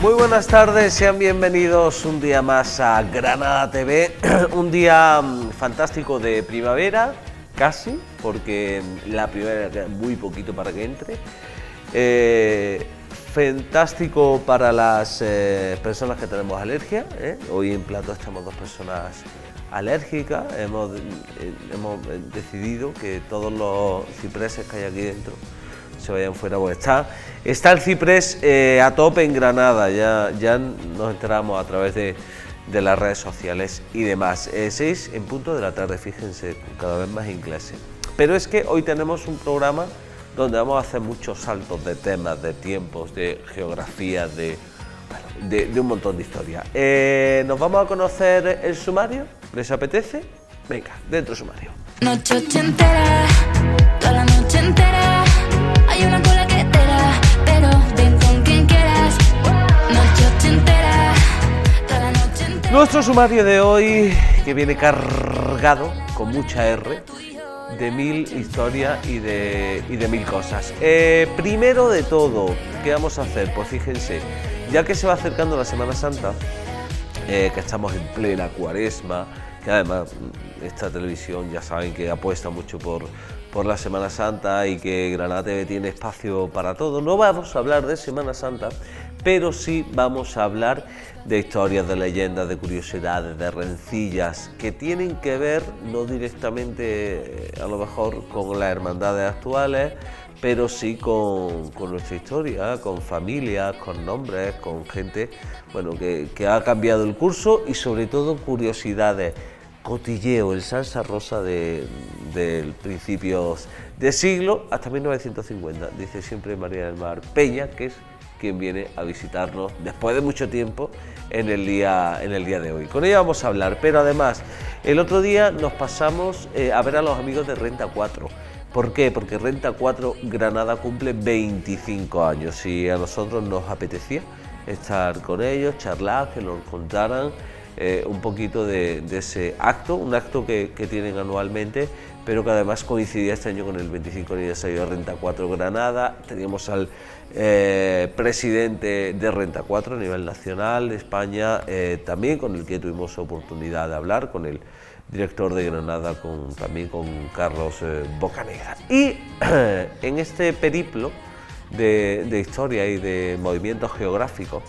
Muy buenas tardes, sean bienvenidos un día más a Granada TV, un día fantástico de primavera, casi, porque la primavera queda muy poquito para que entre, fantástico para las personas que tenemos alergia, hoy en plato estamos dos personas alérgicas, hemos decidido que todos los cipreses que hay aquí dentro se vayan fuera, pues está el ciprés a tope en Granada, ya nos enteramos a través de las redes sociales y demás. 6 en punto de la tarde, fíjense, cada vez más ingleses. Pero es que hoy tenemos un programa donde vamos a hacer muchos saltos de temas, de tiempos, de geografía, de un montón de historias. ¿Nos vamos a conocer el sumario? ¿Les apetece? Venga, dentro sumario. Noche ochentera, toda la noche entera. Hay una cola que te da, pero ven con quien quieras. Noche ochentera, toda la noche entera. Nuestro sumario de hoy, que viene cargado, con mucha R, de mil historias y de mil cosas. Primero de todo, ¿qué vamos a hacer? Pues fíjense, ya que se va acercando la Semana Santa, que estamos en plena cuaresma, que además esta televisión ya saben que apuesta mucho por la Semana Santa y que Granada TV tiene espacio para todo. No vamos a hablar de Semana Santa, pero sí vamos a hablar de historias, de leyendas, de curiosidades, de rencillas que tienen que ver no directamente a lo mejor con las hermandades actuales, pero sí con nuestra historia, con familias, con nombres, con gente bueno, que ha cambiado el curso y sobre todo curiosidades, cotilleo, el salsa rosa del principios de siglo hasta 1950, dice siempre María del Mar Peña, que es quien viene a visitarnos después de mucho tiempo en el día de hoy. Con ella vamos a hablar, pero además el otro día nos pasamos a ver a los amigos de Renta 4. ¿Por qué? Porque Renta 4 Granada cumple 25 años y a nosotros nos apetecía estar con ellos, charlar, que nos contaran un poquito de ese acto, un acto que tienen anualmente, pero que además coincidía este año con el 25 aniversario de Renta 4 Granada. Teníamos al presidente de Renta 4 a nivel nacional de España, también con el que tuvimos oportunidad de hablar, con el director de Granada, también con Carlos Bocanegra. Y en este periplo de historia y de movimientos geográficos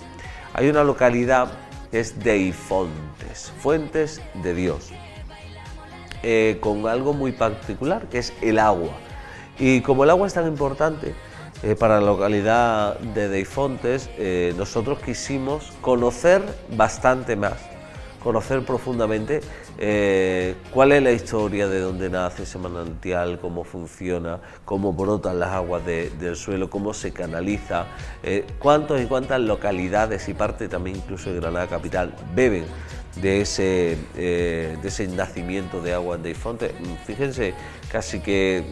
hay una localidad que es Deifontes, Fuentes de Dios, con algo muy particular que es el agua. Y como el agua es tan importante para la localidad de Deifontes, nosotros quisimos conocer bastante más, conocer profundamente cuál es la historia de dónde nace ese manantial, cómo funciona, cómo brotan las aguas del suelo, cómo se canaliza, cuántos y cuántas localidades y parte también incluso de Granada capital beben de ese nacimiento de agua en Deifontes. Fíjense, casi que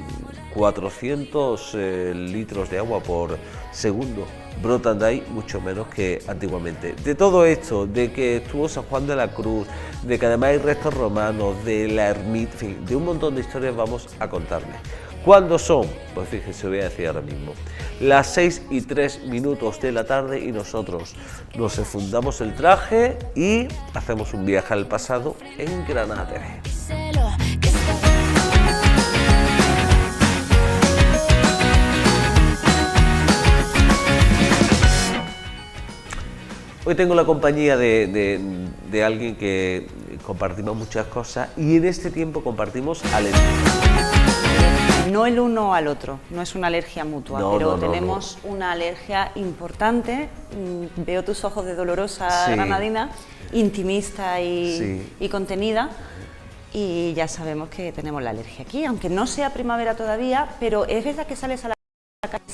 400 litros de agua por segundo brotan de ahí, mucho menos que antiguamente. De todo esto, de que estuvo San Juan de la Cruz, de que además hay restos romanos, de la ermita, en fin, de un montón de historias vamos a contarles. ¿Cuándo son? Pues fíjense, voy a decir ahora mismo. Las 6:03 de la tarde y nosotros nos enfundamos el traje y hacemos un viaje al pasado en Granada TV. Hoy tengo la compañía de alguien que compartimos muchas cosas y en este tiempo compartimos alergia. No el uno al otro, no es una alergia mutua, pero tenemos una alergia importante. Veo tus ojos de dolorosa granadina, intimista y contenida, y ya sabemos que tenemos la alergia aquí, aunque no sea primavera todavía, pero es verdad que sales a la calle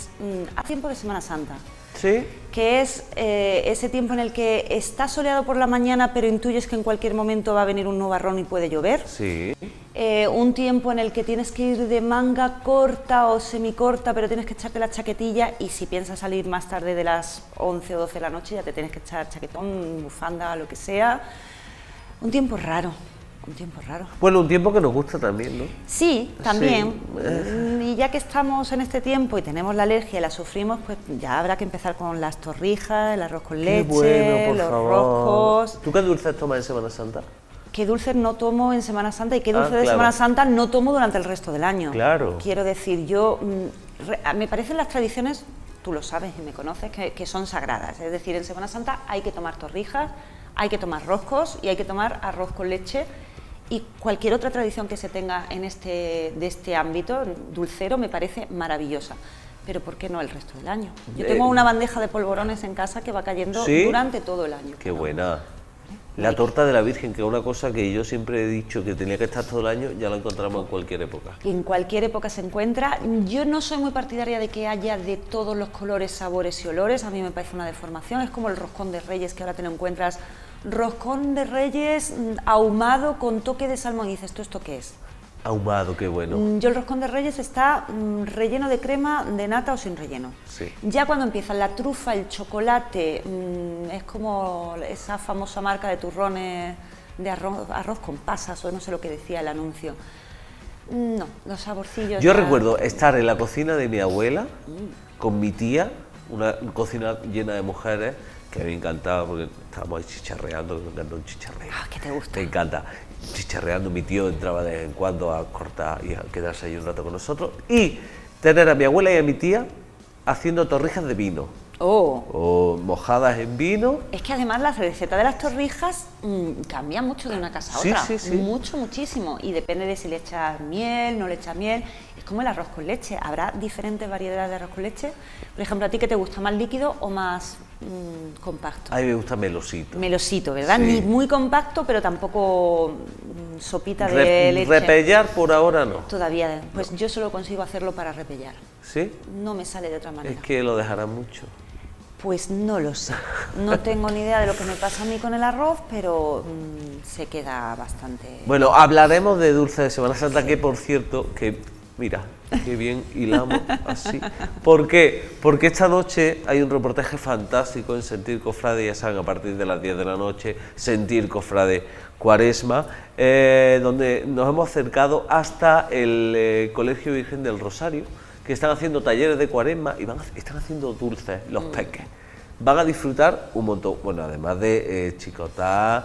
a tiempo de Semana Santa. ¿Sí? Que es ese tiempo en el que está soleado por la mañana, pero intuyes que en cualquier momento va a venir un nubarrón y puede llover. Sí. Un tiempo en el que tienes que ir de manga corta o semicorta, pero tienes que echarte la chaquetilla, y si piensas salir más tarde de las 11 o 12 de la noche ya te tienes que echar chaquetón, bufanda, lo que sea. Un tiempo raro. Un tiempo raro. Bueno, un tiempo que nos gusta también, ¿no? Sí, también. Sí. Y ya que estamos en este tiempo y tenemos la alergia y la sufrimos, pues ya habrá que empezar con las torrijas, el arroz con Qué leche, bueno, por los favor. roscos. ¿Tú qué dulces tomas en Semana Santa? ¿Qué dulces no tomo en Semana Santa y qué dulces de claro. Semana Santa no tomo durante el resto del año? Claro. Quiero decir, me parecen las tradiciones, tú lo sabes y me conoces, que son sagradas. Es decir, en Semana Santa hay que tomar torrijas, hay que tomar roscos y hay que tomar arroz con leche. Y cualquier otra tradición que se tenga de este ámbito dulcero me parece maravillosa. Pero ¿por qué no el resto del año? Yo tengo una bandeja de polvorones en casa que va cayendo ¿Sí? durante todo el año. Qué buena. La torta de la Virgen, que es una cosa que yo siempre he dicho que tenía que estar todo el año, ya la encontramos en cualquier época. En cualquier época se encuentra. Yo no soy muy partidaria de que haya de todos los colores, sabores y olores. A mí me parece una deformación. Es como el roscón de Reyes, que ahora te lo encuentras. Roscón de Reyes ahumado con toque de salmón. Y dices, ¿tú esto qué es? Ahumado, qué bueno. Yo el roscón de Reyes está relleno de crema, de nata o sin relleno. Sí. Ya cuando empieza la trufa, el chocolate, es como esa famosa marca de turrones de arroz con pasas, o no sé lo que decía el anuncio. No, los saborcillos... Yo ya- recuerdo estar en la cocina de mi abuela con mi tía, una cocina llena de mujeres, que a mí me encantaba porque estábamos ahí chicharreando, que me encanta un chicharreo. Ah, ¿qué te gusta? Me encanta. Chicharreando, mi tío entraba de vez en cuando a cortar y a quedarse ahí un rato con nosotros. Y tener a mi abuela y a mi tía haciendo torrijas de vino, Oh, o mojadas en vino. es que además la receta de las torrijas cambia mucho de una casa a Sí, otra. sí, sí. Mucho, muchísimo. Y depende de si le echas miel, no le echas miel. Es como el arroz con leche. Habrá diferentes variedades de arroz con leche. Por ejemplo, ¿a ti qué te gusta? ¿Más líquido o más compacto? A mí me gusta melosito. Melosito, ¿verdad? Sí. Ni muy compacto, pero tampoco sopita de leche. Repellar por ahora no. Todavía. Pues yo solo consigo hacerlo para repellar. ¿Sí? No me sale de otra manera. Es que lo dejarán mucho. Pues no lo sé. No tengo ni idea de lo que me pasa a mí con el arroz, pero se queda bastante... Bueno, hablaremos de dulce de Semana Santa, que por cierto, que mira, qué bien hilamos así. ¿Por qué? Porque esta noche hay un reportaje fantástico en Sentir Cofrade, ya saben, a partir de las 10 de la noche, Sentir Cofrade Cuaresma, donde nos hemos acercado hasta el Colegio Virgen del Rosario, que están haciendo talleres de Cuaresma y están haciendo dulces, los peques. Van a disfrutar un montón, bueno, además de chicotá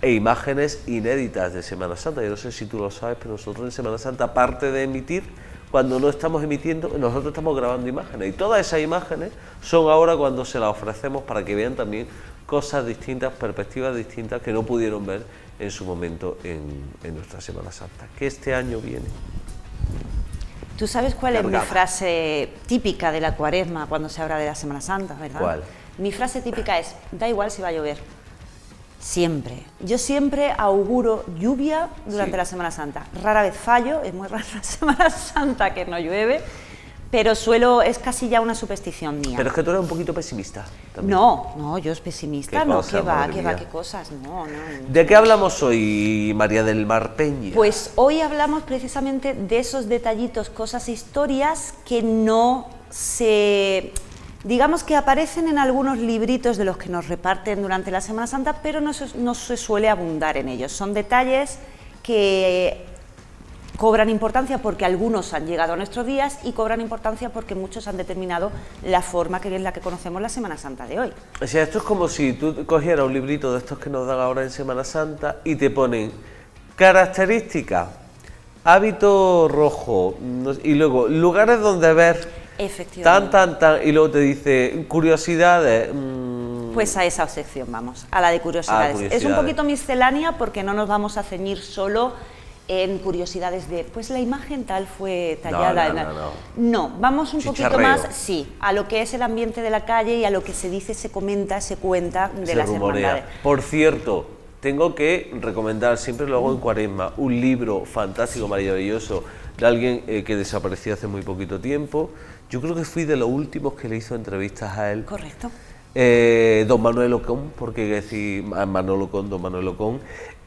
e imágenes inéditas de Semana Santa. Yo no sé si tú lo sabes, pero nosotros en Semana Santa, aparte de emitir, cuando no estamos emitiendo, nosotros estamos grabando imágenes. Y todas esas imágenes son ahora cuando se las ofrecemos para que vean también cosas distintas, perspectivas distintas que no pudieron ver en su momento en nuestra Semana Santa, que este año viene. ¿Tú sabes cuál es mi Cargada. frase típica de la Cuaresma cuando se habla de la Semana Santa, verdad? ¿Cuál? Mi frase típica es, da igual si va a llover. Siempre. Yo siempre auguro lluvia durante Sí. la Semana Santa. Rara vez fallo, es muy rara la Semana Santa que no llueve, pero es casi ya una superstición mía. Pero es que tú eres un poquito pesimista también. No, yo es pesimista, Qué no, cosa, qué va, madre qué va, mía. qué cosas, no. ¿De qué hablamos hoy, María del Mar Peña? Pues hoy hablamos precisamente de esos detallitos, cosas, historias que no se... digamos que aparecen en algunos libritos de los que nos reparten durante la Semana Santa, pero no se suele abundar en ellos. Son detalles que cobran importancia porque algunos han llegado a nuestros días y cobran importancia porque muchos han determinado la forma en la que conocemos la Semana Santa de hoy. O sea, esto es como si tú cogieras un librito de estos que nos dan ahora en Semana Santa y te ponen características, hábito rojo, y luego lugares donde ver, Efectivamente. y luego te dice curiosidades. Pues a esa sección vamos, a la de curiosidades. Es un curiosidades. poquito miscelánea porque no nos vamos a ceñir solo en curiosidades de, pues la imagen tal fue tallada. No, vamos un poquito Chicharreo. más, sí, a lo que es el ambiente de la calle y a lo que se dice, se comenta, se cuenta de Se las rumorea. hermandades. Por cierto, tengo que recomendar, siempre lo hago en Cuaresma, un libro fantástico, maravilloso, de alguien que desapareció hace muy poquito tiempo. Yo creo que fui de los últimos que le hizo entrevistas a él. Correcto. Don Manuel Ocón, porque hay que decir Manolo Ocón, don Manuel Ocón,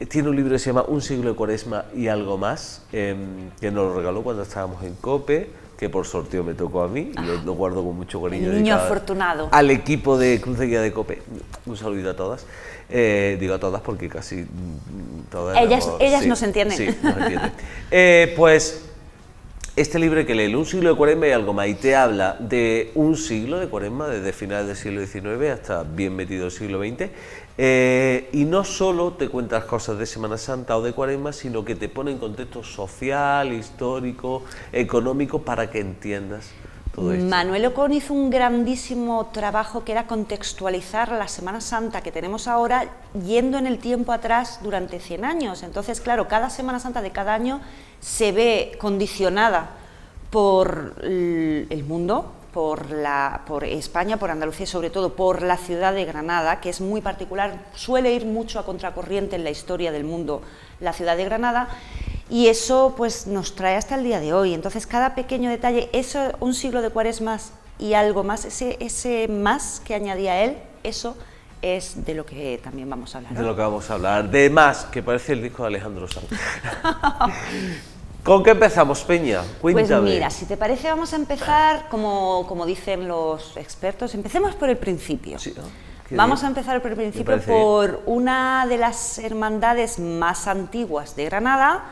tiene un libro que se llama Un siglo de Cuaresma y algo más, que nos lo regaló cuando estábamos en COPE, que por sorteo me tocó a mí, y lo guardo con mucho cariño. El niño afortunado. Al equipo de Cruz de Guía de COPE, un saludo a todas. Digo a todas porque casi todas... Ellas nos entienden. Sí, nos entienden. Pues este libro hay que leerlo, Un siglo de Cuaresma y algo más, y te habla de un siglo de Cuaresma, desde finales del siglo XIX hasta bien metido el siglo XX, y no solo te cuentas cosas de Semana Santa o de Cuaresma, sino que te pone en contexto social, histórico, económico, para que entiendas todo esto. Manuel Ocón hizo un grandísimo trabajo que era contextualizar la Semana Santa que tenemos ahora yendo en el tiempo atrás durante 100 años. Entonces, claro, cada Semana Santa de cada año se ve condicionada por el mundo, por España, por Andalucía y sobre todo por la ciudad de Granada, que es muy particular, suele ir mucho a contracorriente en la historia del mundo la ciudad de Granada, y eso pues nos trae hasta el día de hoy. Entonces cada pequeño detalle, eso, un siglo de Cuaresmas y algo más, ese más que añadía él, eso es de lo que también vamos a hablar. De lo que vamos a hablar, de más, que parece el disco de Alejandro Sanz. ¿Con qué empezamos, Peña? Cuéntame. Pues mira, si te parece vamos a empezar, como dicen los expertos, empecemos por el principio. Sí, ¿no? Vamos a empezar por el principio por una de las hermandades más antiguas de Granada,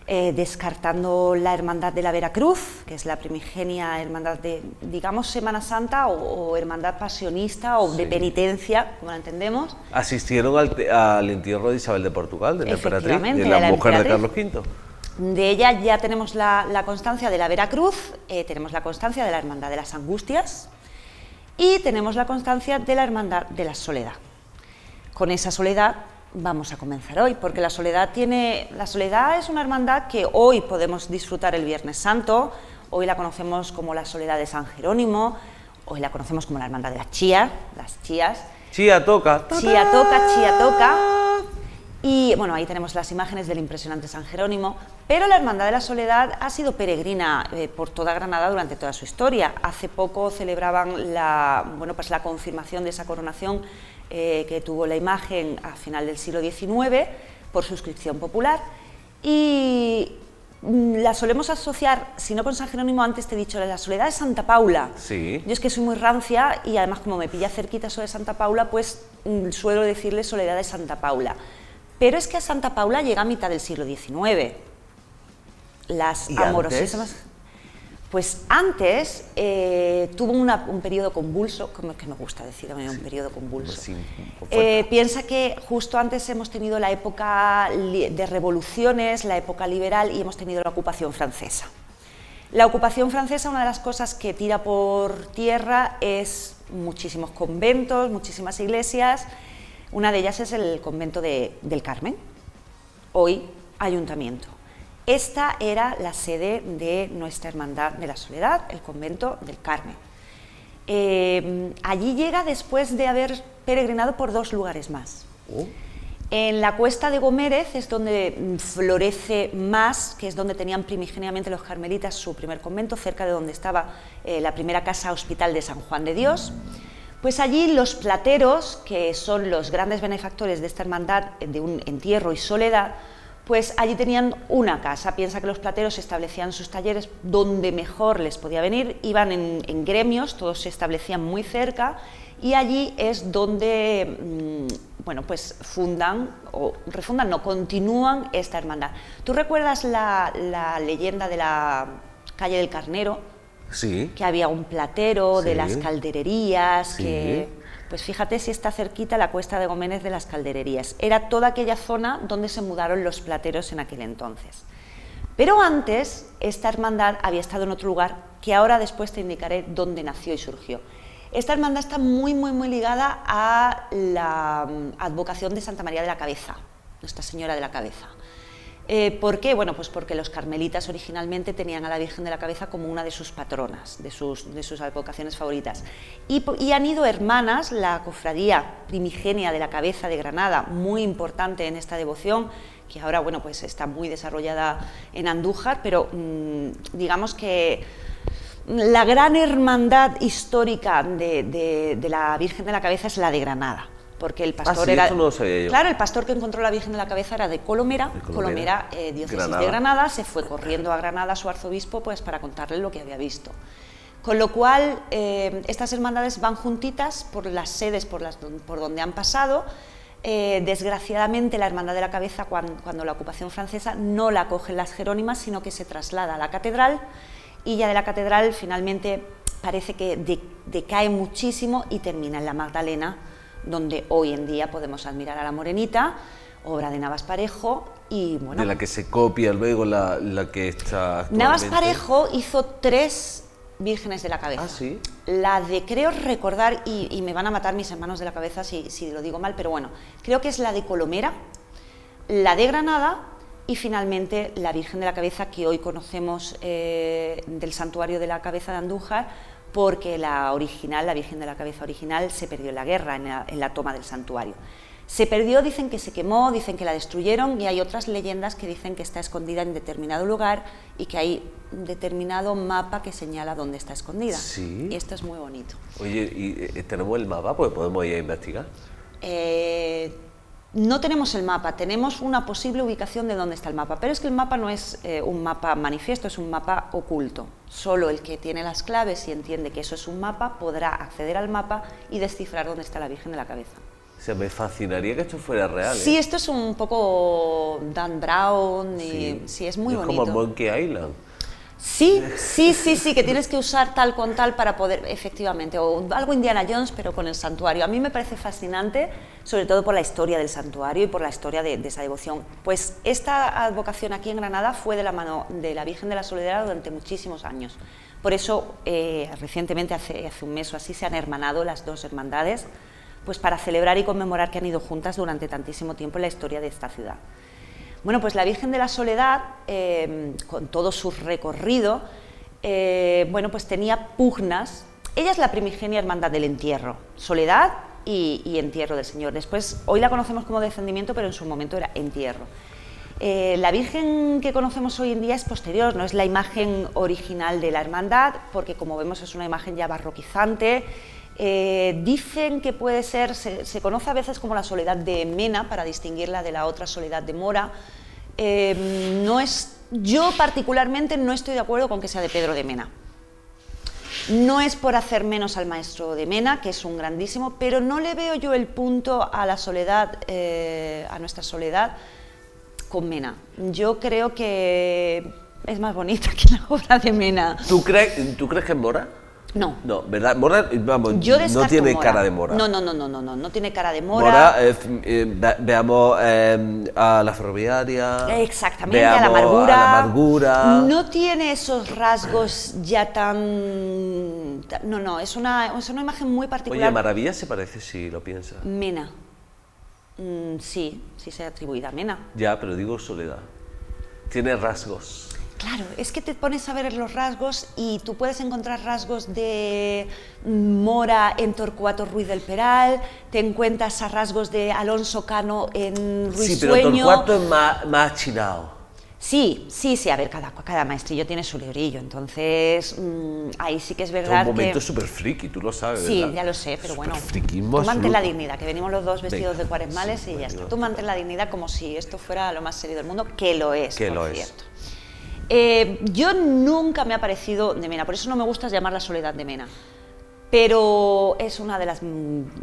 descartando la Hermandad de la Veracruz, que es la primigenia hermandad de, digamos, Semana Santa o hermandad pasionista o de penitencia, como la entendemos. Asistieron al entierro de Isabel de Portugal, de la emperatriz, de la mujer de Carlos V. De ella ya tenemos la constancia de la Veracruz, tenemos la constancia de la Hermandad de las Angustias y tenemos la constancia de la Hermandad de la Soledad. Con esa soledad vamos a comenzar hoy, porque la soledad es una hermandad que hoy podemos disfrutar el Viernes Santo, hoy la conocemos como la Soledad de San Jerónimo, hoy la conocemos como la Hermandad de las Chías. Chía toca. Chía toca. Y bueno, ahí tenemos las imágenes del impresionante San Jerónimo, pero la Hermandad de la Soledad ha sido peregrina por toda Granada durante toda su historia. Hace poco celebraban la confirmación de esa coronación que tuvo la imagen a final del siglo XIX por suscripción popular, y la solemos asociar, si no con San Jerónimo, antes te he dicho, la Soledad de Santa Paula. Sí. Yo es que soy muy rancia y además como me pilla cerquita eso de Santa Paula, pues suelo decirle Soledad de Santa Paula. Pero es que a Santa Paula llega a mitad del siglo XIX. Las amorosísimas... Pues antes tuvo un periodo convulso, como es que me gusta decir a mí, un periodo convulso. Sí, piensa que justo antes hemos tenido la época de revoluciones, la época liberal, y hemos tenido la ocupación francesa. La ocupación francesa, una de las cosas que tira por tierra es muchísimos conventos, muchísimas iglesias. Una de ellas es el convento del Carmen, hoy ayuntamiento. Esta era la sede de nuestra Hermandad de la Soledad, el convento del Carmen. Allí llega después de haber peregrinado por 2 lugares más. En la Cuesta de Gómez es donde florece más, que es donde tenían primigeniamente los carmelitas su primer convento, cerca de donde estaba la primera casa hospital de San Juan de Dios. Pues allí los plateros, que son los grandes benefactores de esta hermandad de un entierro y soledad, pues allí tenían una casa. Piensa que los plateros establecían sus talleres donde mejor les podía venir, iban en gremios, todos se establecían muy cerca, y allí es donde pues continúan esta hermandad. ¿Tú recuerdas la leyenda de la calle del Carnero? Sí. Que había un platero de las caldererías, Sí. que, pues fíjate si está cerquita la Cuesta de Gómez de las caldererías. Era toda aquella zona donde se mudaron los plateros en aquel entonces. Pero antes, esta hermandad había estado en otro lugar, que ahora después te indicaré dónde nació y surgió. Esta hermandad está muy ligada a la advocación de Santa María de la Cabeza, Nuestra Señora de la Cabeza. ¿Por qué? Bueno, pues porque los carmelitas originalmente tenían a la Virgen de la Cabeza como una de sus patronas, de sus advocaciones favoritas. Y han ido hermanas, la cofradía primigenia de la Cabeza de Granada, muy importante en esta devoción, que ahora pues está muy desarrollada en Andújar, pero digamos que la gran hermandad histórica de la Virgen de la Cabeza es la de Granada. porque el pastor sí, era... esto no lo sabía yo. Claro, el pastor que encontró la Virgen de la Cabeza era de Colomera, Colomera, diócesis de Granada, se fue corriendo a Granada a su arzobispo pues para contarle lo que había visto. Con lo cual, estas hermandades van juntitas por las sedes por donde han pasado. Desgraciadamente, la Hermandad de la Cabeza, cuando la ocupación francesa, no la acogen las Jerónimas, sino que se traslada a la catedral, y ya de la catedral finalmente parece que decae muchísimo y termina en la Magdalena, donde hoy en día podemos admirar a la Morenita, obra de Navas Parejo, y bueno... De la que se copia luego la que está actualmente. Navas Parejo hizo 3 Vírgenes de la Cabeza. Ah, ¿sí? La de, creo recordar, y me van a matar mis hermanos de la cabeza si lo digo mal, pero bueno, creo que es la de Colomera, la de Granada y finalmente la Virgen de la Cabeza que hoy conocemos del Santuario de la Cabeza de Andújar, porque la original, la Virgen de la Cabeza original, se perdió en la guerra, en la toma del santuario. Se perdió, dicen que se quemó, dicen que la destruyeron, y hay otras leyendas que dicen que está escondida en determinado lugar y que hay un determinado mapa que señala dónde está escondida. Sí. Y esto es muy bonito. Oye, ¿y tenemos el mapa? Pues podemos ir a investigar. No tenemos el mapa, tenemos una posible ubicación de dónde está el mapa, pero es que el mapa no es un mapa manifiesto, es un mapa oculto. Solo el que tiene las claves y entiende que eso es un mapa podrá acceder al mapa y descifrar dónde está la Virgen de la Cabeza. O sea, me fascinaría que esto fuera real. Sí, esto es un poco Dan Brown, y sí, es muy bonito. Es como Monkey Island. Sí, que tienes que usar tal con tal para poder, efectivamente, o algo Indiana Jones, pero con el santuario. A mí me parece fascinante, sobre todo por la historia del santuario y por la historia de esa devoción. Pues esta advocación aquí en Granada fue de la mano de la Virgen de la Soledad durante muchísimos años. Por eso, recientemente, hace un mes o así, se han hermanado las 2 hermandades, pues para celebrar y conmemorar que han ido juntas durante tantísimo tiempo en la historia de esta ciudad. Bueno, pues la Virgen de la Soledad, con todo su recorrido, bueno, pues tenía pugnas. Ella es la primigenia hermandad del entierro, Soledad y entierro del Señor. Después, hoy la conocemos como descendimiento, pero en su momento era entierro. La Virgen que conocemos hoy en día es posterior, no es la imagen original de la hermandad, porque como vemos es una imagen ya barroquizante. Dicen que puede ser, se conoce a veces como la Soledad de Mena, para distinguirla de la otra Soledad de Mora. Yo particularmente no estoy de acuerdo con que sea de Pedro de Mena. No es por hacer menos al maestro de Mena, que es un grandísimo, pero no le veo yo el punto a la Soledad, a nuestra Soledad con Mena. Yo creo que es más bonita que la obra de Mena. ¿Tú crees que es Mora? No. No, ¿verdad? Mora, vamos, Yo no tiene Mora. cara de Mora. No tiene cara de Mora. Veamos a la ferroviaria. Exactamente, a la amargura. A la amargura. No tiene esos rasgos ya tan... No, es una imagen muy particular. Oye, Maravilla se parece si lo piensas. Mena. Sí se ha atribuido a Mena. Ya, pero digo Soledad. Tiene rasgos. Claro, es que te pones a ver los rasgos y tú puedes encontrar rasgos de Mora en Torcuato Ruiz del Peral, te encuentras a rasgos de Alonso Cano en Ruiz Sí, pero Sueño. Torcuato es más chinado. Sí, a ver, cada maestrillo tiene su librillo, entonces ahí sí que es verdad Es un momento que... súper friki, tú lo sabes, Sí, ¿verdad? ya lo sé, pero bueno, Friquismo tú mantén la absoluto. dignidad, que venimos los dos vestidos Venga, de cuaresmales sí, y ya está. venga. Tú mantén la dignidad como si esto fuera lo más serio del mundo, que lo es, Que por lo es. cierto. Yo nunca me ha parecido de Mena, por eso no me gusta llamarla Soledad de Mena, pero es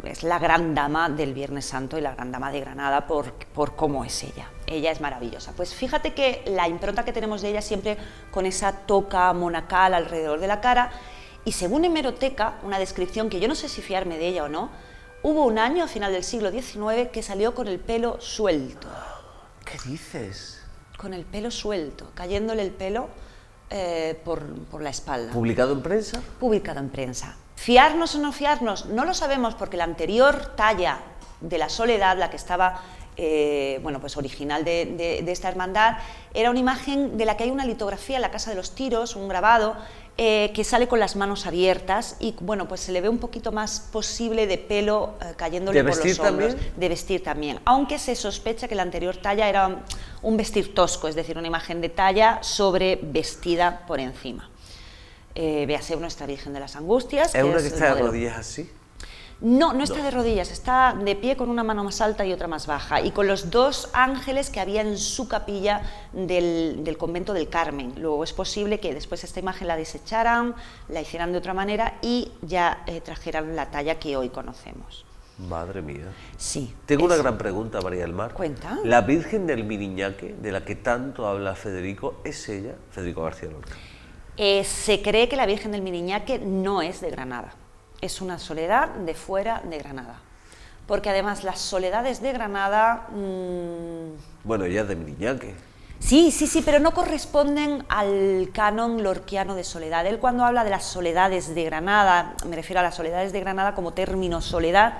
es la gran dama del Viernes Santo y la gran dama de Granada por cómo es ella. Ella es maravillosa. Pues fíjate que la impronta que tenemos de ella siempre con esa toca monacal alrededor de la cara, y según hemeroteca, una descripción que yo no sé si fiarme de ella o no, hubo un año a final del siglo XIX que salió con el pelo suelto. ¿Qué dices? Con el pelo suelto, cayéndole el pelo por la espalda. ¿Publicado en prensa? Publicado en prensa. ¿Fiarnos o no fiarnos? No lo sabemos, porque la anterior talla de la Soledad, la que estaba bueno, pues original de esta hermandad, era una imagen de la que hay una litografía en la Casa de los Tiros, un grabado, que sale con las manos abiertas y bueno, pues se le ve un poquito más posible de pelo cayéndole por los hombros. ¿También? De vestir también, aunque se sospecha que la anterior talla era un vestir tosco, es decir, una imagen de talla sobre vestida por encima. Véase nuestra Virgen de las Angustias. ¿Es una que el está de modelo. rodillas así? No, no está de rodillas, está de pie con una mano más alta y otra más baja, y con los 2 ángeles que había en su capilla del convento del Carmen. Luego es posible que después esta imagen la desecharan, la hicieran de otra manera y ya trajeran la talla que hoy conocemos. Madre mía. Sí. Tengo una gran pregunta, María del Mar. Cuenta. La Virgen del Miriñaque, de la que tanto habla Federico, ¿es ella, Federico García Lorca? Se cree que la Virgen del Miriñaque no es de Granada, es una soledad de fuera de Granada, porque además las soledades de Granada... Bueno, ella es de Miriñaque. Sí, pero no corresponden al canon lorquiano de soledad. Él cuando habla de las soledades de Granada, me refiero a las soledades de Granada como término soledad,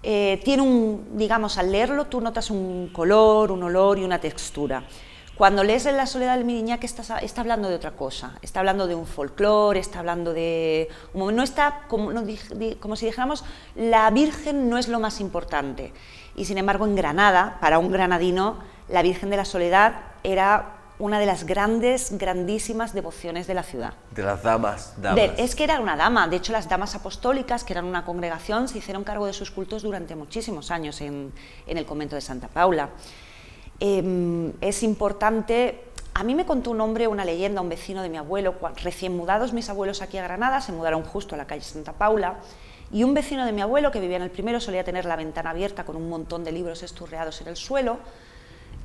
tiene digamos, al leerlo tú notas un color, un olor y una textura. Cuando lees en La soledad del Miriñaque está hablando de otra cosa, está hablando de un folclore, está hablando de... No está, como si dijéramos, la Virgen no es lo más importante. Y sin embargo en Granada, para un granadino, la Virgen de la Soledad era una de las grandísimas devociones de la ciudad. De las damas. Es que era una dama, de hecho las damas apostólicas, que eran una congregación, se hicieron cargo de sus cultos durante muchísimos años en el convento de Santa Paula. Es importante, a mí me contó un hombre, una leyenda, un vecino de mi abuelo, recién mudados mis abuelos aquí a Granada, se mudaron justo a la calle Santa Paula, y un vecino de mi abuelo, que vivía en el primero, solía tener la ventana abierta con un montón de libros esturreados en el suelo,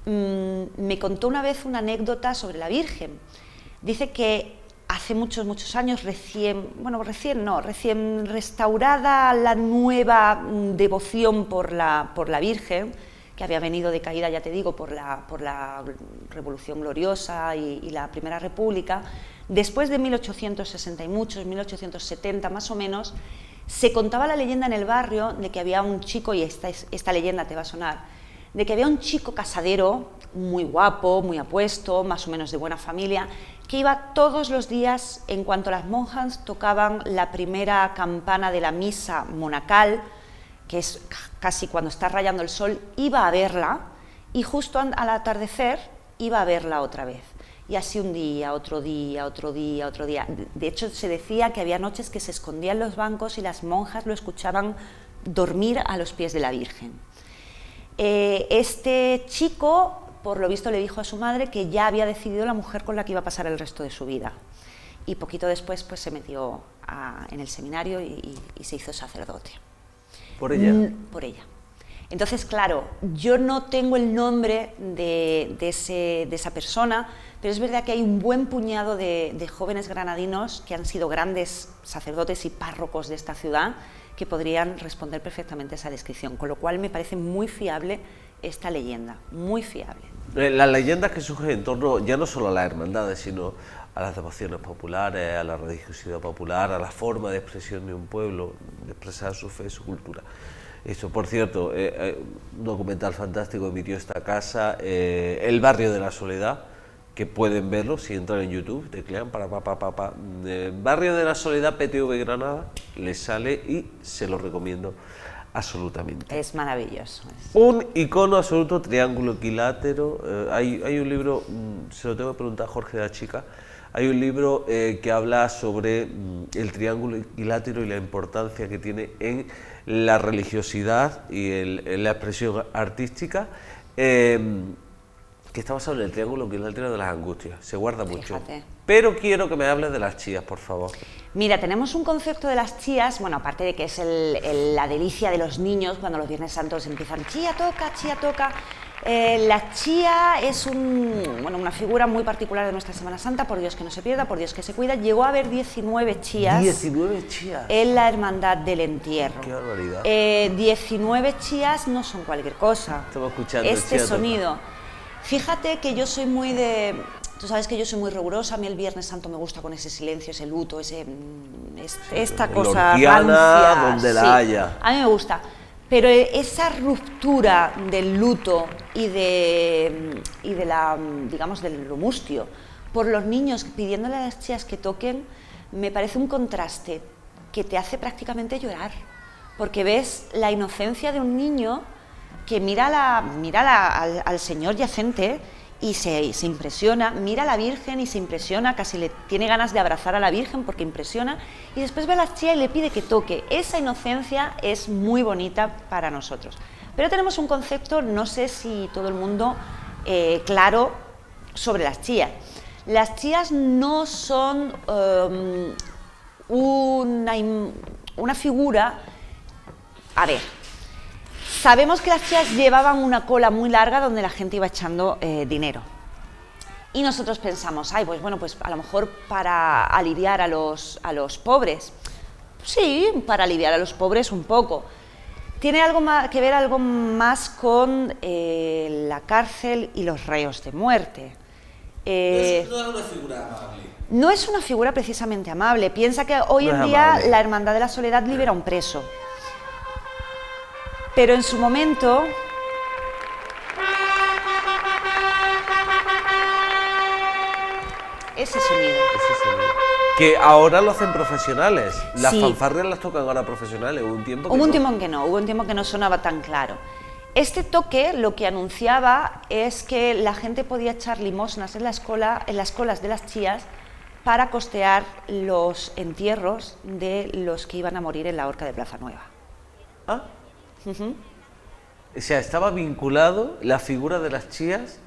me contó una vez una anécdota sobre la Virgen. Dice que hace muchos años, recién restaurada la nueva devoción por la Virgen, que había venido de caída, ya te digo, por la Revolución Gloriosa y la Primera República, después de 1860 y muchos, 1870 más o menos, se contaba la leyenda en el barrio de que había un chico, y esta leyenda te va a sonar, de que había un chico casadero, muy guapo, muy apuesto, más o menos de buena familia, que iba todos los días, en cuanto las monjas tocaban la primera campana de la misa monacal, que es casi cuando está rayando el sol, iba a verla, y justo al atardecer iba a verla otra vez. Y así un día, otro día, otro día, otro día. De hecho, se decía que había noches que se escondía en los bancos y las monjas lo escuchaban dormir a los pies de la Virgen. Este chico, por lo visto, le dijo a su madre que ya había decidido la mujer con la que iba a pasar el resto de su vida. Y poquito después pues, se metió en el seminario y se hizo sacerdote. ¿Por ella? Por ella. Entonces, claro, yo no tengo el nombre de esa persona, pero es verdad que hay un buen puñado de jóvenes granadinos que han sido grandes sacerdotes y párrocos de esta ciudad que podrían responder perfectamente a esa descripción, con lo cual me parece muy fiable esta leyenda, muy fiable. Las leyendas que surgen en torno ya no solo a las hermandades, sino a las devociones populares, a la religiosidad popular, a la forma de expresión de un pueblo, de expresar su fe, su cultura. Eso, por cierto, un documental fantástico emitió esta casa, El barrio de la soledad, que pueden verlo si entran en YouTube, teclean Barrio de la Soledad PTV Granada, les sale y se lo recomiendo absolutamente. Es maravilloso. Un icono absoluto, triángulo equilátero. Hay un libro, se lo tengo que preguntar a Jorge de la Chica, hay un libro que habla sobre el triángulo equilátero y la importancia que tiene en la religiosidad y en la expresión artística. Que está basado en el triángulo equilátero de las angustias, se guarda mucho. Fíjate. Pero quiero que me hables de las chías, por favor. Mira, tenemos un concepto de las chías, bueno, aparte de que es la delicia de los niños cuando los Viernes Santos empiezan chía toca, la chía es una figura muy particular de nuestra Semana Santa, por Dios que no se pierda, por Dios que se cuida. Llegó a haber 19 chías. 19 chías. En la Hermandad del Entierro. Qué barbaridad. 19 chías no son cualquier cosa. Estamos escuchando este chía sonido. Toca. Fíjate que yo soy muy de... Tú sabes que yo soy muy rigurosa, a mí el Viernes Santo me gusta con ese silencio, ese luto, esta cosa rancia, donde la sí, haya. A mí me gusta, pero esa ruptura del luto y de digamos, del lo mustio por los niños pidiéndole a las chías que toquen, me parece un contraste que te hace prácticamente llorar, porque ves la inocencia de un niño que mira al Señor yacente y se impresiona, mira a la Virgen y se impresiona, casi le tiene ganas de abrazar a la Virgen porque impresiona, y después ve a la chía y le pide que toque. Esa inocencia es muy bonita para nosotros. Pero tenemos un concepto, no sé si todo el mundo claro, sobre las chías. Las chías no son una figura... A ver, sabemos que las chías llevaban una cola muy larga donde la gente iba echando dinero. Y nosotros pensamos, ay, pues bueno, pues a lo mejor para aliviar a los pobres. Sí, para aliviar a los pobres un poco. Tiene algo que ver algo más con la cárcel y los reos de muerte. No es una figura amable. No es una figura precisamente amable. Piensa que hoy en día la Hermandad de la Soledad libera a un preso. Pero en su momento... Ese sonido. Que ahora lo hacen profesionales. Las Sí. fanfarrias las tocan ahora profesionales. Hubo un tiempo que Hubo un no. tiempo que no sonaba tan claro. Este toque lo que anunciaba es que la gente podía echar limosnas en las colas de las chías para costear los entierros de los que iban a morir en la horca de Plaza Nueva. Ah. O sea, estaba vinculado la figura de las chías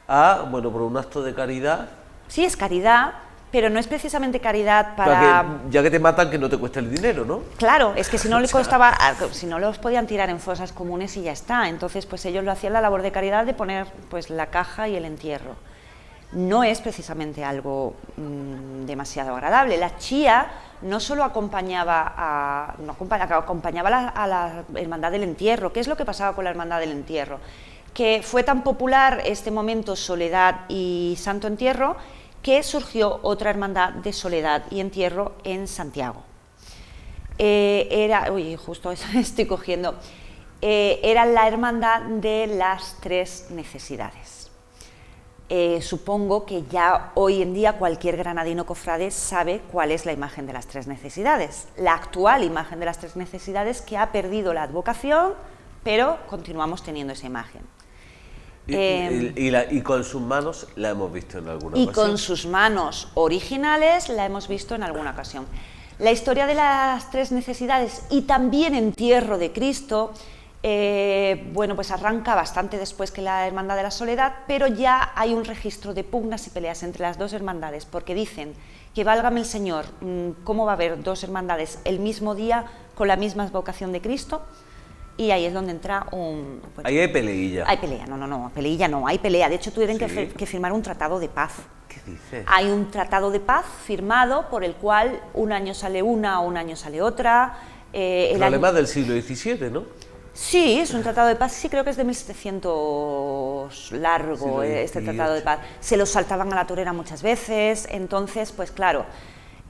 a, bueno, por un acto de caridad. Sí, es caridad, pero no es precisamente caridad para... Ya que te matan, que no te cueste el dinero, ¿no? Claro, es que si no le costaba, si no los podían tirar en fosas comunes y ya está. Entonces, pues ellos lo hacían la labor de caridad de poner pues la caja y el entierro. No es precisamente algo demasiado agradable. La chía no solo acompañaba a la Hermandad del Entierro. ¿Qué es lo que pasaba con la Hermandad del Entierro? Que fue tan popular este momento Soledad y Santo Entierro que surgió otra Hermandad de Soledad y Entierro en Santiago. Era la Hermandad de las Tres Necesidades. Supongo que ya hoy en día cualquier granadino cofrade sabe cuál es la imagen de las Tres Necesidades. La actual imagen de las Tres Necesidades, que ha perdido la advocación, pero continuamos teniendo esa imagen. Y con sus manos la hemos visto en alguna ocasión. Y con sus manos originales la hemos visto en alguna ocasión. La historia de las Tres Necesidades y también Entierro de Cristo, bueno, pues arranca bastante después que la Hermandad de la Soledad, pero ya hay un registro de pugnas y peleas entre las dos hermandades, porque dicen que válgame el Señor, ¿cómo va a haber dos hermandades el mismo día con la misma vocación de Cristo? Y ahí es donde entra un... Pues, ahí hay peleilla. Hay pelea, peleilla no, hay pelea. De hecho, tuvieron ¿Sí? que firmar un tratado de paz. ¿Qué dices? Hay un tratado de paz firmado por el cual un año sale una, un año sale otra. Problema del siglo XVII, ¿no? Sí, es un tratado de paz, sí, creo que es de 1700 largo, este tratado de paz. Se los saltaban a la torera muchas veces, entonces, pues claro,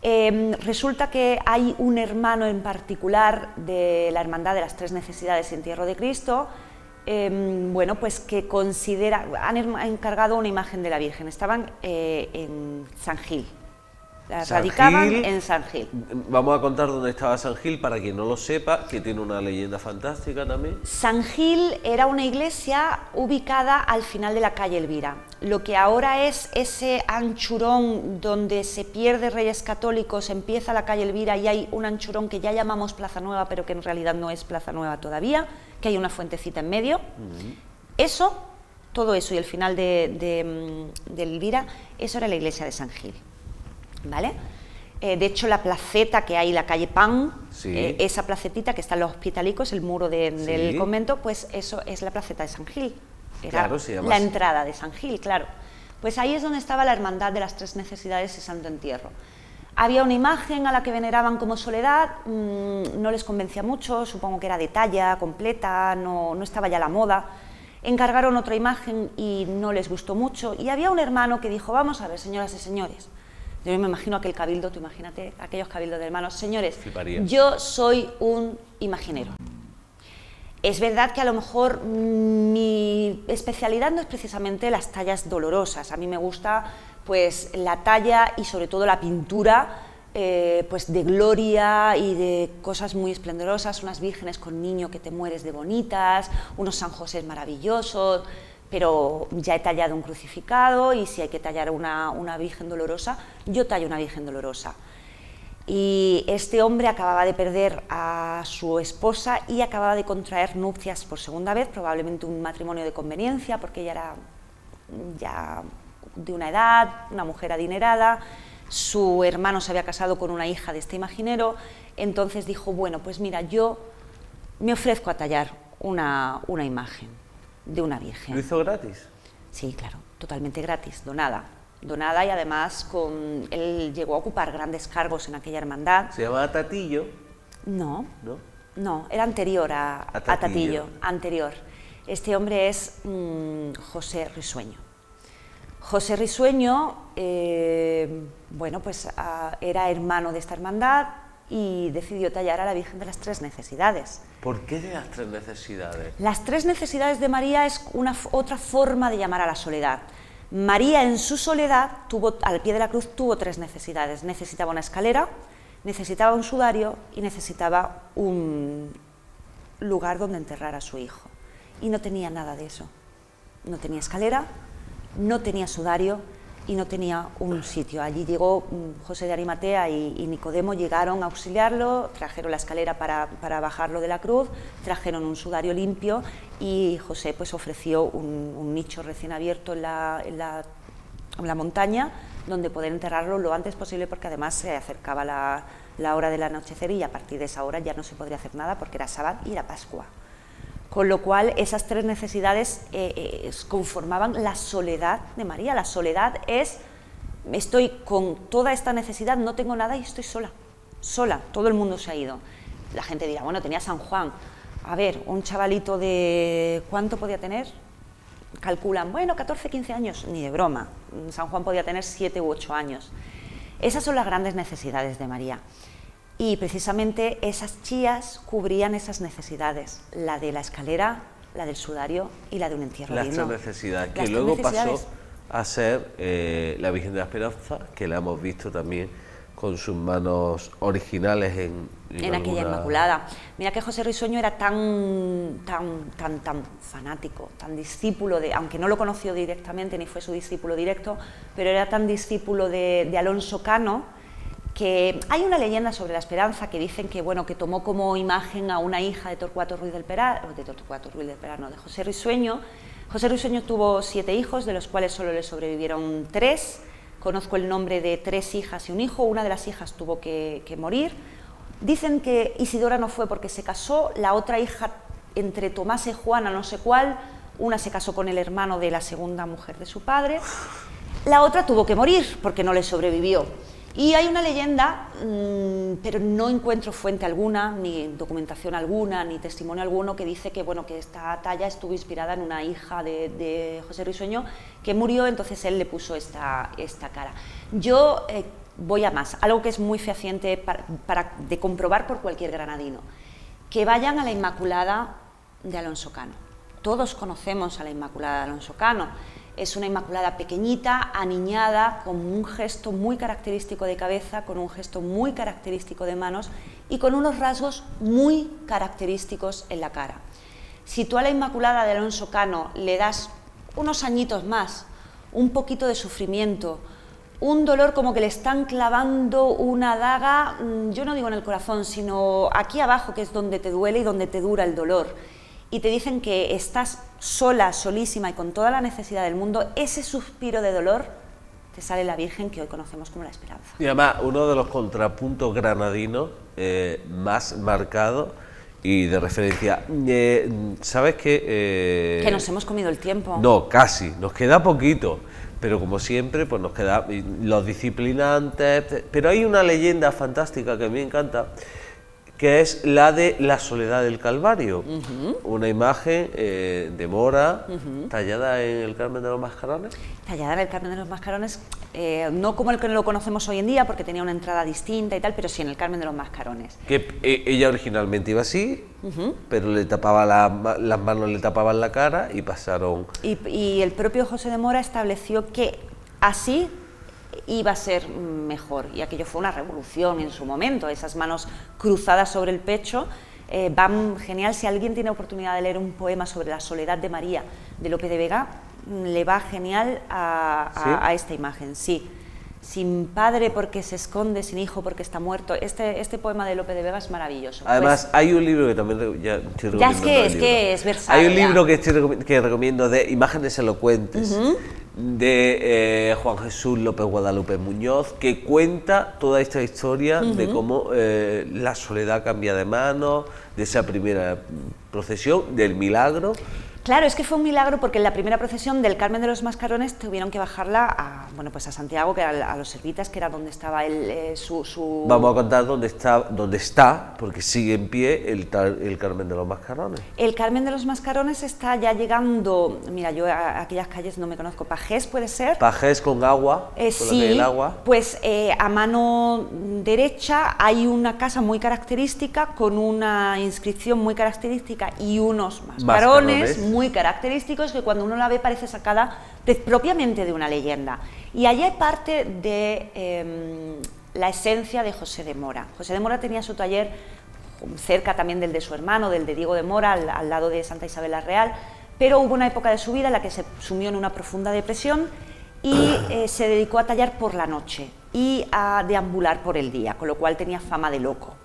resulta que hay un hermano en particular de la Hermandad de las Tres Necesidades y Entierro de Cristo, bueno, pues que han encargado una imagen de la Virgen, estaban en San Gil. Radicaban en San Gil. Vamos a contar dónde estaba San Gil para quien no lo sepa, que tiene una leyenda fantástica también. San Gil era una iglesia ubicada al final de la calle Elvira. Lo que ahora es ese anchurón donde se pierde Reyes Católicos, empieza la calle Elvira y hay un anchurón que ya llamamos Plaza Nueva, pero que en realidad no es Plaza Nueva todavía, que hay una fuentecita en medio. Eso, todo eso y el final de Elvira, eso era la iglesia de San Gil. ¿Vale? De hecho, la placeta que hay, la calle Pan, sí. Esa placetita que está en los Hospitalicos, el muro del convento, pues eso es la placeta de San Gil. Era claro, sí, la entrada de San Gil, claro. Pues ahí es donde estaba la Hermandad de las Tres Necesidades y Santo Entierro. Había una imagen a la que veneraban como Soledad, no les convencía mucho, supongo que era de talla completa, no estaba ya la moda. Encargaron otra imagen y no les gustó mucho. Y había un hermano que dijo, vamos a ver, señoras y señores, yo me imagino aquel cabildo, tú imagínate, aquellos cabildos de hermanos. Señores, yo soy un imaginero. Es verdad que a lo mejor mi especialidad no es precisamente las tallas dolorosas. A mí me gusta pues la talla y sobre todo la pintura pues de gloria y de cosas muy esplendorosas, unas vírgenes con niño que te mueres de bonitas, unos San José maravillosos. pero ya he tallado un crucificado y si hay que tallar una Virgen Dolorosa, yo tallo una Virgen Dolorosa. Y este hombre acababa de perder a su esposa y acababa de contraer nupcias por segunda vez, probablemente un matrimonio de conveniencia, porque ella era ya de una edad, una mujer adinerada, su hermano se había casado con una hija de este imaginero, entonces dijo, bueno, pues mira, yo me ofrezco a tallar una imagen de una virgen. ¿Lo hizo gratis? Sí, claro, totalmente gratis, donada y además él llegó a ocupar grandes cargos en aquella hermandad. ¿Se llamaba Tatillo? No, ¿No? no, era anterior a Tatillo, anterior. Este hombre es José Risueño. José Risueño, bueno, pues era hermano de esta hermandad y decidió tallar a la Virgen de las Tres Necesidades. ¿Por qué de las Tres Necesidades? Las Tres Necesidades de María es otra forma de llamar a la soledad. María en su soledad, al pie de la cruz, tuvo tres necesidades. Necesitaba una escalera, necesitaba un sudario y necesitaba un lugar donde enterrar a su hijo. Y no tenía nada de eso. No tenía escalera, no tenía sudario y no tenía un sitio. Allí llegó José de Arimatea y Nicodemo, llegaron a auxiliarlo, trajeron la escalera para bajarlo de la cruz, trajeron un sudario limpio y José pues ofreció un nicho recién abierto en la montaña donde poder enterrarlo lo antes posible, porque además se acercaba la hora del anochecer y a partir de esa hora ya no se podría hacer nada porque era sábado y era Pascua. Con lo cual, esas tres necesidades conformaban la soledad de María. La soledad es, estoy con toda esta necesidad, no tengo nada y estoy sola, sola, todo el mundo se ha ido. La gente dirá, bueno, tenía San Juan. A ver, un chavalito de, ¿cuánto podía tener? Calculan, bueno, 14, 15 años, ni de broma. San Juan podía tener 7 u 8 años. Esas son las grandes necesidades de María. Y precisamente esas chías cubrían esas necesidades, la de la escalera, la del sudario y la de un entierro digno. Las tres necesidades, que luego pasó a ser la Virgen de la Esperanza, que la hemos visto también con sus manos originales en aquella Inmaculada. Mira que José Risueño era tan fanático, tan discípulo de, aunque no lo conoció directamente ni fue su discípulo directo, pero era tan discípulo de Alonso Cano, que hay una leyenda sobre la Esperanza que dicen que, bueno, que tomó como imagen a una hija de Torcuato Ruiz del Peral, de José Risueño. José Risueño tuvo 7 hijos, de los cuales solo le sobrevivieron 3. Conozco el nombre de 3 hijas y un hijo, una de las hijas tuvo que morir. Dicen que Isidora no fue porque se casó, la otra hija, entre Tomás y Juana, no sé cuál, una se casó con el hermano de la segunda mujer de su padre, la otra tuvo que morir porque no le sobrevivió. Y hay una leyenda, pero no encuentro fuente alguna, ni documentación alguna, ni testimonio alguno que dice que, bueno, que esta talla estuvo inspirada en una hija de José Risueño que murió, entonces él le puso esta cara. Yo voy a más, algo que es muy fehaciente de comprobar por cualquier granadino, que vayan a la Inmaculada de Alonso Cano. Todos conocemos a la Inmaculada de Alonso Cano. Es una Inmaculada pequeñita, aniñada, con un gesto muy característico de cabeza, con un gesto muy característico de manos y con unos rasgos muy característicos en la cara. Si tú a la Inmaculada de Alonso Cano le das unos añitos más, un poquito de sufrimiento, un dolor como que le están clavando una daga, yo no digo en el corazón, sino aquí abajo, que es donde te duele y donde te dura el dolor, y te dicen que estás sola, solísima y con toda la necesidad del mundo, ese suspiro de dolor, te sale la Virgen que hoy conocemos como la Esperanza. Y además, uno de los contrapuntos granadinos más marcados y de referencia. ¿Sabes qué? Que nos hemos comido el tiempo. No, casi, nos queda poquito, pero como siempre, pues nos queda los disciplinantes. Pero hay una leyenda fantástica que a mí me encanta, que es la de la Soledad del Calvario, una imagen de mora tallada en el Carmen de los Mascarones. Tallada en el Carmen de los Mascarones, no como el que lo conocemos hoy en día, porque tenía una entrada distinta y tal, pero sí en el Carmen de los Mascarones. Que ella originalmente iba así, pero le tapaba las manos, le tapaban la cara y pasaron... Y el propio José de Mora estableció que así iba a ser mejor, y aquello fue una revolución en su momento, esas manos cruzadas sobre el pecho, van genial. Si alguien tiene oportunidad de leer un poema sobre la soledad de María, de Lope de Vega le va genial a esta imagen, sí. Sin padre porque se esconde, sin hijo porque está muerto. Este poema de Lope de Vega es maravilloso. Además, pues, hay un libro que también es versado. Hay un libro que recomiendo de imágenes elocuentes de Juan Jesús López Guadalupe Muñoz, que cuenta toda esta historia de cómo la soledad cambia de mano, de esa primera procesión, del milagro. Claro, es que fue un milagro porque en la primera procesión del Carmen de los Mascarones tuvieron que bajarla a, bueno, pues a Santiago, que era a los Servitas, que era donde estaba su... Vamos a contar dónde está, porque sigue en pie el Carmen de los Mascarones. El Carmen de los Mascarones está ya llegando, mira, yo a aquellas calles no me conozco, Pajés puede ser. Pajés con agua, con sí, el agua. Pues a mano derecha hay una casa muy característica con una inscripción muy característica y unos mascarones muy característicos que cuando uno la ve parece sacada propiamente de una leyenda. Y allí hay parte de la esencia de José de Mora. José de Mora tenía su taller cerca también del de su hermano, del de Diego de Mora, al lado de Santa Isabel la Real, pero hubo una época de su vida en la que se sumió en una profunda depresión y se dedicó a tallar por la noche y a deambular por el día, con lo cual tenía fama de loco.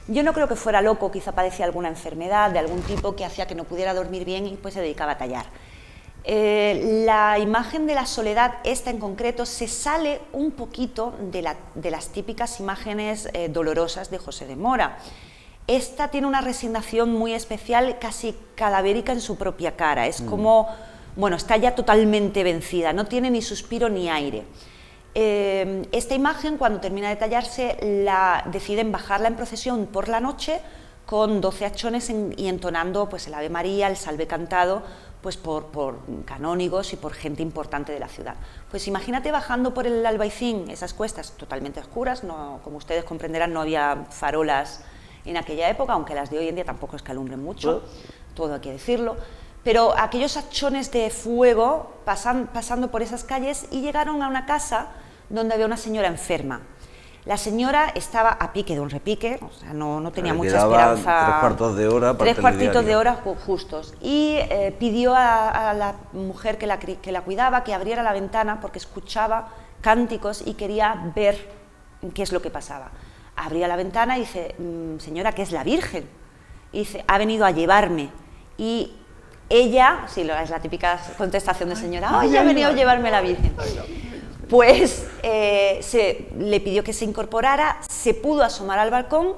Yo no creo que fuera loco, quizá padecía alguna enfermedad de algún tipo que hacía que no pudiera dormir bien y pues se dedicaba a tallar. La imagen de la soledad, esta en concreto, se sale un poquito de las típicas imágenes dolorosas de José de Mora. Esta tiene una resignación muy especial, casi cadavérica en su propia cara, es como, bueno, está ya totalmente vencida, no tiene ni suspiro ni aire. Esta imagen, cuando termina de tallarse, deciden bajarla en procesión por la noche con 12 hachones y entonando pues, el Ave María, el Salve cantado, pues, por canónigos y por gente importante de la ciudad. Pues imagínate bajando por el Albaicín, esas cuestas totalmente oscuras, no, como ustedes comprenderán no había farolas en aquella época, aunque las de hoy en día tampoco es que alumbren mucho, todo hay que decirlo. Pero aquellos hachones de fuego pasando por esas calles y llegaron a una casa donde había una señora enferma. La señora estaba a pique de un repique, o sea, no tenía mucha esperanza. 3/4 de hora para 3 cuartitos de hora justos. Y pidió a la mujer que la cuidaba que abriera la ventana porque escuchaba cánticos y quería ver qué es lo que pasaba. Abría la ventana y dice, señora, ¿qué es la Virgen? Y dice, ha venido a llevarme. Y ella, sí, es la típica contestación de señora, ¡ay, ha venido a llevarme la Virgen! Pues le pidió que se incorporara, se pudo asomar al balcón,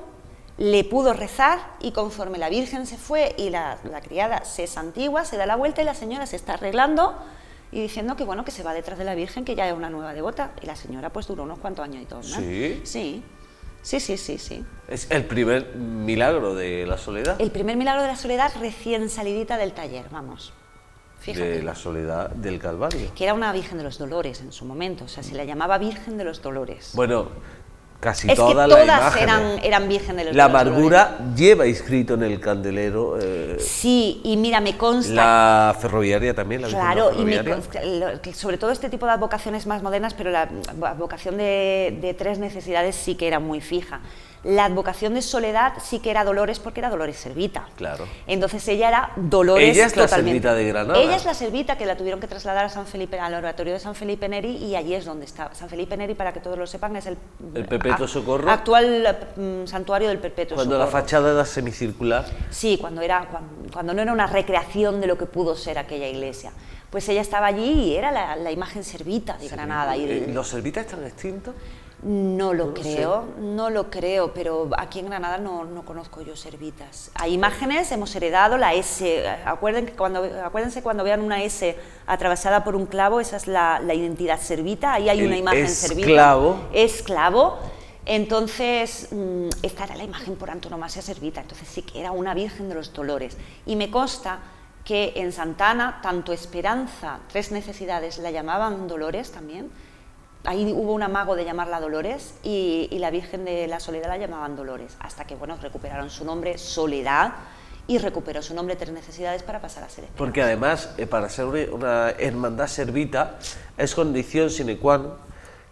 le pudo rezar y conforme la Virgen se fue y la criada se santigua, se da la vuelta y la señora se está arreglando y diciendo que bueno, que se va detrás de la Virgen, que ya es una nueva devota. Y la señora pues duró unos cuantos añitos, ¿no? ¿Sí? Sí. Sí. Es el primer milagro de la soledad. El primer milagro de la soledad recién salidita del taller, vamos. Fíjate. De la soledad del Calvario. Que era una Virgen de los Dolores en su momento, o sea, se la llamaba Virgen de los Dolores. Bueno, casi es todas que las todas imágenes. eran Virgen de los Dolores. La amargura lleva inscrito en el candelero. Sí, y mira, me consta. La ferroviaria también, la Virgen claro, ferroviaria. y sobre todo este tipo de advocaciones más modernas, pero la advocación de 3 necesidades sí que era muy fija. La advocación de soledad sí que era Dolores porque era Dolores Servita. Claro. Entonces ella era Dolores ella es totalmente. la Servita de Granada. Ella es la Servita que la tuvieron que trasladar a San Felipe, al oratorio de San Felipe Neri, y allí es donde está. San Felipe Neri, para que todos lo sepan, es el Perpetuo Socorro. Actual santuario del Perpetuo Cuando Socorro. la fachada era semicircular. Sí, cuando no era una recreación de lo que pudo ser aquella iglesia. Pues ella estaba allí y era la imagen servita de Granada. Y ¿Los servitas están extintos? No lo creo, pero aquí en Granada no conozco yo servitas. Hay imágenes, hemos heredado la S, acuérdense cuando vean una S atravesada por un clavo, esa es la identidad servita, ahí hay una imagen servita. Esclavo. Entonces, esta era la imagen por antonomasia servita, entonces sí que era una Virgen de los Dolores. Y me consta que en Santana, tanto Esperanza, 3 necesidades, la llamaban Dolores también. Ahí hubo un amago de llamarla Dolores y la Virgen de la Soledad la llamaban Dolores, hasta que bueno, recuperaron su nombre Soledad y recuperó su nombre 3 necesidades para pasar a ser Esperanza. Porque además, para ser una hermandad servita, es condición sine qua non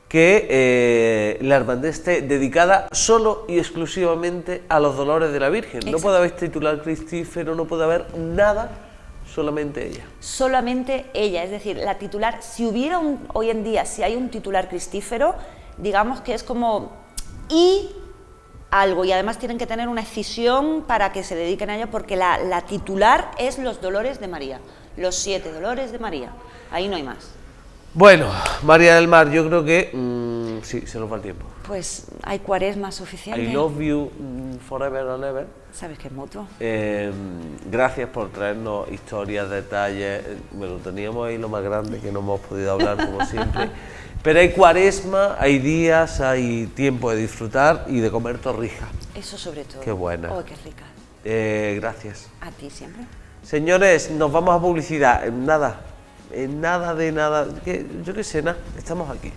que la hermandad esté dedicada solo y exclusivamente a los dolores de la Virgen. No puede haber titular cristífero, no puede haber nada solamente ella. Solamente ella, es decir, la titular, si hubiera hoy en día, si hay un titular cristífero, digamos que es como y algo, y además tienen que tener una escisión para que se dediquen a ello, porque la titular es los dolores de María, los 7 dolores de María, ahí no hay más. Bueno, María del Mar, yo creo que sí, se nos va el tiempo. Pues hay cuaresma suficiente. I love you forever and ever. ¿Sabes qué es mutuo? Gracias por traernos historias, detalles. Bueno, teníamos ahí lo más grande que no hemos podido hablar como siempre. Pero hay cuaresma, hay días, hay tiempo de disfrutar y de comer torrijas. Eso sobre todo. Qué buena. Oh, qué rica. Gracias. A ti siempre. Señores, nos vamos a publicidad. En nada de nada. Yo qué sé, nada. Estamos aquí.